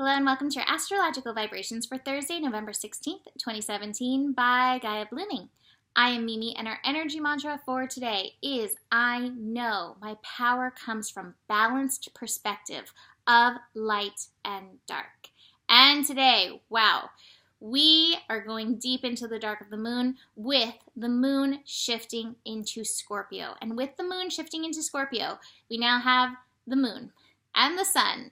Hello and welcome to your astrological vibrations for Thursday, November 16th, 2017 by Gaia Blooming. I am Mimi and our energy mantra for today is I know my power comes from balanced perspective of light and dark. And today, wow, we are going deep into the dark of the moon with the moon shifting into Scorpio. And with the moon shifting into Scorpio, we now have the moon and the sun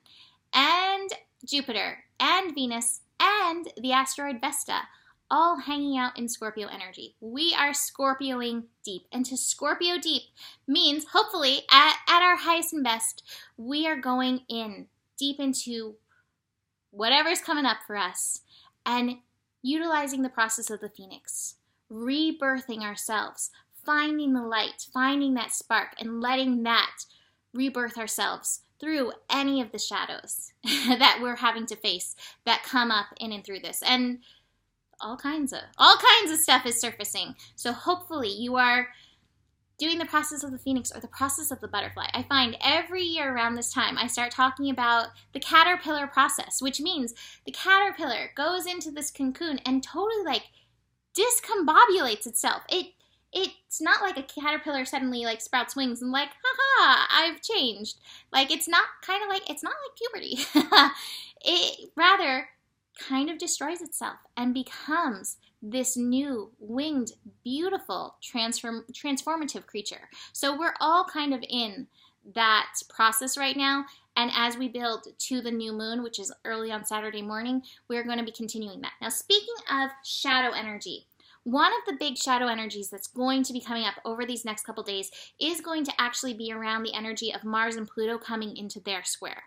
and Jupiter and Venus and the asteroid Vesta all hanging out in Scorpio energy. We are Scorpioing deep. And to Scorpio deep means, hopefully, at our highest and best, we are going in deep into whatever's coming up for us and utilizing the process of the phoenix, rebirthing ourselves, finding the light, finding that spark, and letting that rebirth ourselves through any of the shadows that we're having to face that come up in and through this. And all kinds of stuff is surfacing. So hopefully you are doing the process of the phoenix or the process of the butterfly. I find every year around this time I start talking about the caterpillar process, which means the caterpillar goes into this cocoon and totally discombobulates itself. It's not like a caterpillar suddenly sprouts wings and haha, I've changed. It's not like puberty. It rather kind of destroys itself and becomes this new winged, beautiful, transformative creature. So we're all kind of in that process right now. And as we build to the new moon, which is early on Saturday morning, we're going to be continuing that. Now, speaking of shadow energy, one of the big shadow energies that's going to be coming up over these next couple days is going to actually be around the energy of Mars and Pluto coming into their square.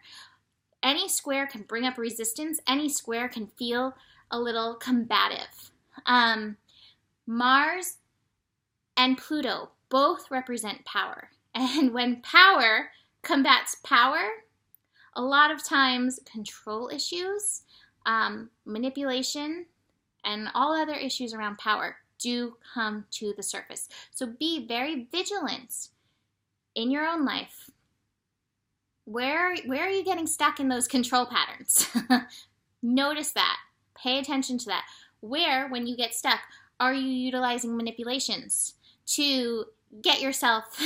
Any square can bring up resistance. Any square can feel a little combative. Mars and Pluto both represent power. And when power combats power, a lot of times control issues, manipulation, and all other issues around power do come to the surface. So be very vigilant in your own life. Where are you getting stuck in those control patterns? Notice that. Pay attention to that. Where, when you get stuck, are you utilizing manipulations to get yourself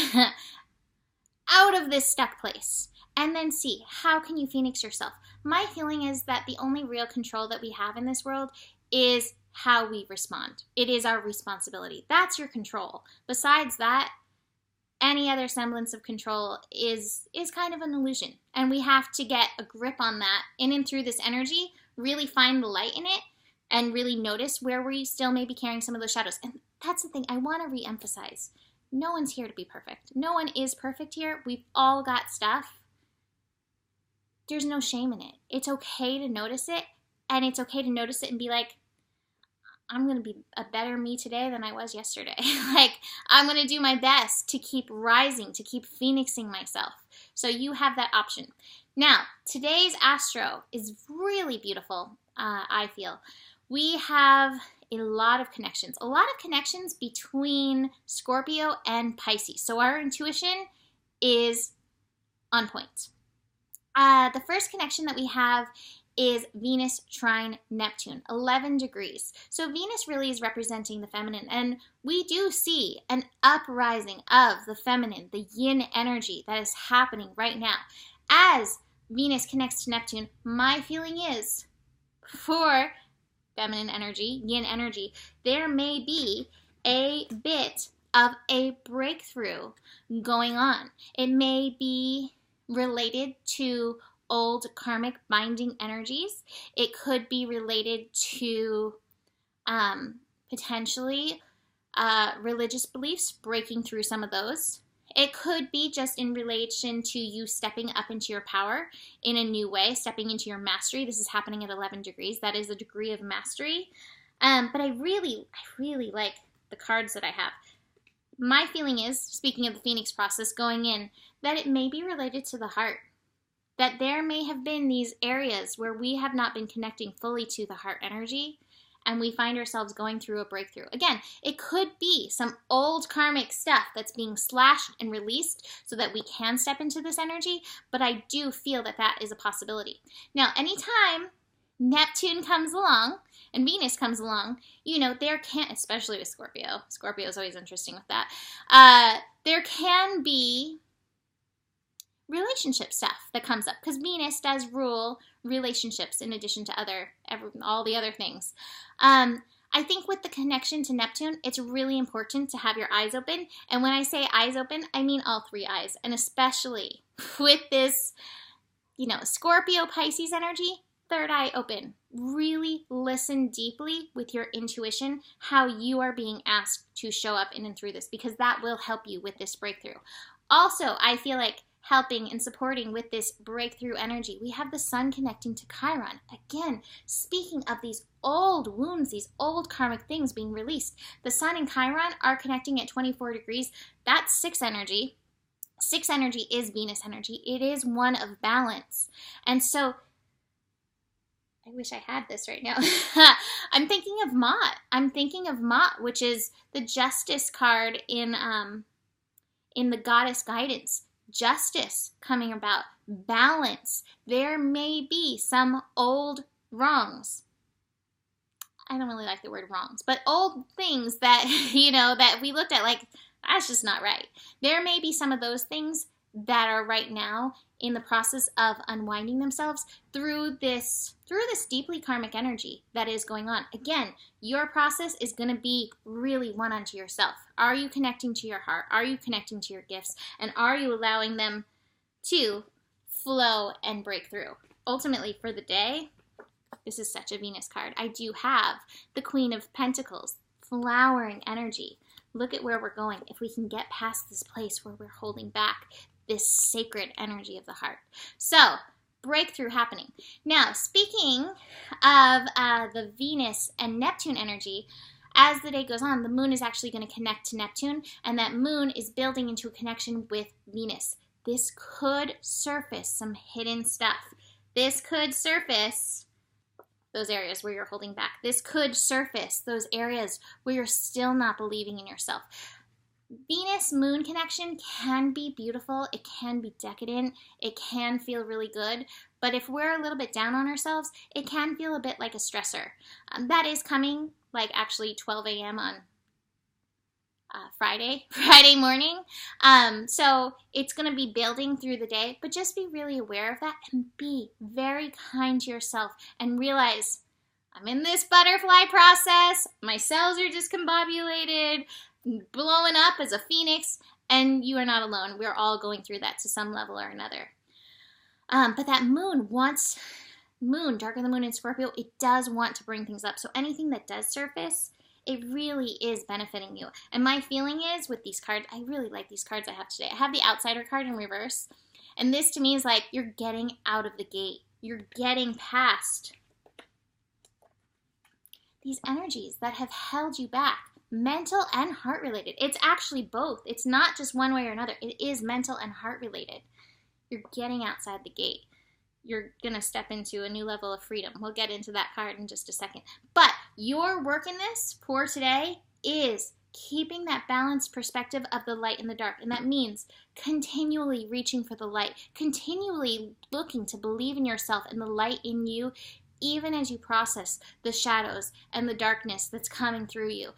out of this stuck place? And then see, how can you phoenix yourself? My feeling is that the only real control that we have in this world is how we respond. It is our responsibility. That's your control. Besides that, any other semblance of control is kind of an illusion. And we have to get a grip on that in and through this energy, really find the light in it, and really notice where we still may be carrying some of those shadows. And that's the thing I want to re-emphasize. No one's here to be perfect. No one is perfect here. We've all got stuff. There's no shame in it. It's okay to notice it, and it's okay to notice it and be like, I'm going to be a better me today than I was yesterday. I'm going to do my best to keep rising, to keep phoenixing myself. So you have that option. Now, today's astro is really beautiful, I feel. We have a lot of connections between Scorpio and Pisces. So our intuition is on point. The first connection that we have is Venus, Trine, Neptune, 11 degrees. So Venus really is representing the feminine, and we do see an uprising of the feminine, the yin energy that is happening right now. As Venus connects to Neptune, my feeling is for feminine energy, yin energy, there may be a bit of a breakthrough going on. It may be related to old karmic binding energies. It could be related to potentially religious beliefs, breaking through some of those. It could be just in relation to you stepping up into your power in a new way, stepping into your mastery. This is happening at 11 degrees. That is a degree of mastery. But I really like the cards that I have. My feeling is, speaking of the Phoenix process going in, that it may be related to the heart. That there may have been these areas where we have not been connecting fully to the heart energy, and we find ourselves going through a breakthrough. Again, it could be some old karmic stuff that's being slashed and released so that we can step into this energy, but I do feel that that is a possibility. Now, anytime Neptune comes along and Venus comes along, you know, there can, especially with Scorpio. Scorpio is always interesting with that. There can be relationship stuff that comes up because Venus does rule relationships in addition to all the other things. I think with the connection to Neptune, it's really important to have your eyes open. And when I say eyes open, I mean all three eyes. And especially with this, you know, Scorpio Pisces energy, third eye open. Really listen deeply with your intuition how you are being asked to show up in and through this, because that will help you with this breakthrough. Also, I feel like helping and supporting with this breakthrough energy, we have the sun connecting to Chiron. Again, speaking of these old wounds, these old karmic things being released, the sun and Chiron are connecting at 24 degrees. That's 6 energy. 6 energy is Venus energy. It is one of balance. And so I wish I had this right now. I'm thinking of Mott, which is the Justice card in the Goddess Guidance. Justice coming about, balance. There may be some old wrongs. I don't really like the word wrongs, but old things that, you know, that we looked at like, that's just not right. There may be some of those things that are right now in the process of unwinding themselves through this deeply karmic energy that is going on. Again, your process is going to be really one unto yourself. Are you connecting to your heart? Are you connecting to your gifts? And are you allowing them to flow and break through? Ultimately, for the day, this is such a Venus card. I do have the Queen of Pentacles, flowering energy. Look at where we're going. If we can get past this place where we're holding back this sacred energy of the heart. So, breakthrough happening. Now, speaking of the Venus and Neptune energy, as the day goes on, the moon is actually going to connect to Neptune, and that moon is building into a connection with Venus. This could surface some hidden stuff. This could surface those areas where you're holding back. This could surface those areas where you're still not believing in yourself. Venus-Moon connection can be beautiful. It can be decadent. It can feel really good. But if we're a little bit down on ourselves, it can feel a bit like a stressor. That is coming, like actually 12 a.m. on Friday morning. So it's going to be building through the day, but just be really aware of that and be very kind to yourself and realize I'm in this butterfly process. My cells are discombobulated, blowing up as a phoenix, and you are not alone. We're all going through that to some level or another. But that moon, darker than the moon in Scorpio, it does want to bring things up. So anything that does surface, it really is benefiting you. And my feeling is with these cards, I really like these cards I have today. I have the Outsider card in reverse. And this to me is like you're getting out of the gate. You're getting past these energies that have held you back. Mental and heart related. It's actually both. It's not just one way or another. It is mental and heart related. You're getting outside the gate. You're going to step into a new level of freedom. We'll get into that card in just a second. But your work in this for today is keeping that balanced perspective of the light and the dark. And that means continually reaching for the light, continually looking to believe in yourself and the light in you, even as you process the shadows and the darkness that's coming through you.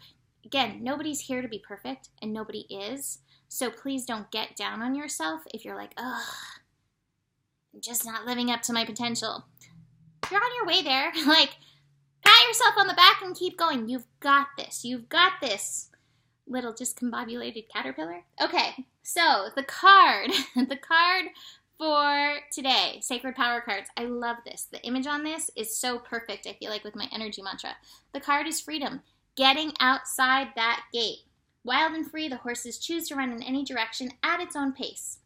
Again, nobody's here to be perfect, and nobody is. So please don't get down on yourself if you're like, ugh, I'm just not living up to my potential. You're on your way there. Like, pat yourself on the back and keep going. You've got this. You've got this, little discombobulated caterpillar. Okay, so the card for today, Sacred Power cards. I love this. The image on this is so perfect, I feel like, with my energy mantra. The card is freedom. Getting outside that gate. Wild and free, the horses choose to run in any direction at its own pace.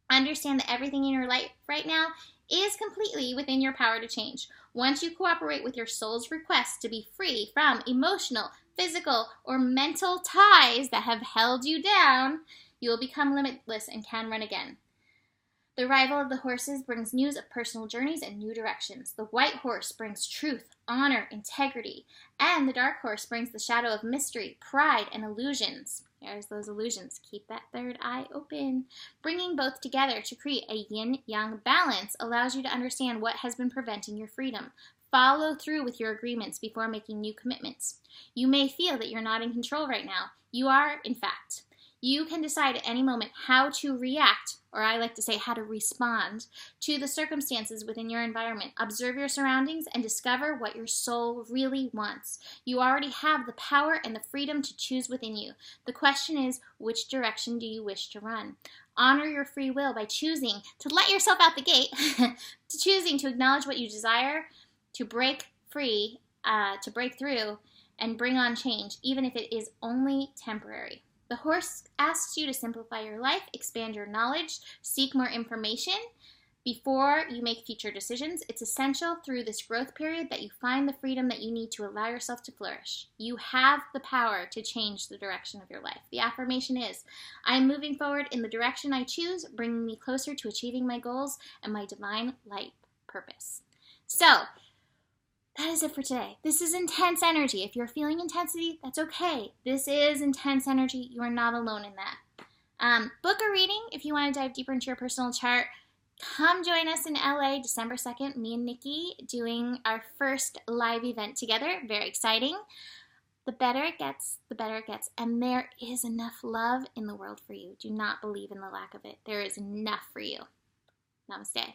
Understand that everything in your life right now is completely within your power to change. Once you cooperate with your soul's request to be free from emotional, physical, or mental ties that have held you down, you will become limitless and can run again. The arrival of the horses brings news of personal journeys and new directions. The white horse brings truth, honor, integrity, and the dark horse brings the shadow of mystery, pride, and illusions. There's those illusions. Keep that third eye open. Bringing both together to create a yin-yang balance allows you to understand what has been preventing your freedom. Follow through with your agreements before making new commitments. You may feel that you're not in control right now. You are, in fact. You can decide at any moment how to react, or I like to say how to respond, to the circumstances within your environment. Observe your surroundings and discover what your soul really wants. You already have the power and the freedom to choose within you. The question is, which direction do you wish to run? Honor your free will by choosing to let yourself out the gate, to choosing to acknowledge what you desire, to break free, to break through, and bring on change, even if it is only temporary. The horse asks you to simplify your life, expand your knowledge, seek more information before you make future decisions. It's essential through this growth period that you find the freedom that you need to allow yourself to flourish. You have the power to change the direction of your life. The affirmation is, I am moving forward in the direction I choose, bringing me closer to achieving my goals and my divine light purpose. So, that is it for today. This is intense energy. If you're feeling intensity, that's okay. This is intense energy. You are not alone in that. Book a reading if you want to dive deeper into your personal chart. Come join us in LA December 2nd, me and Niki doing our first live event together. Very exciting. The better it gets, the better it gets. And there is enough love in the world for you. Do not believe in the lack of it. There is enough for you. Namaste.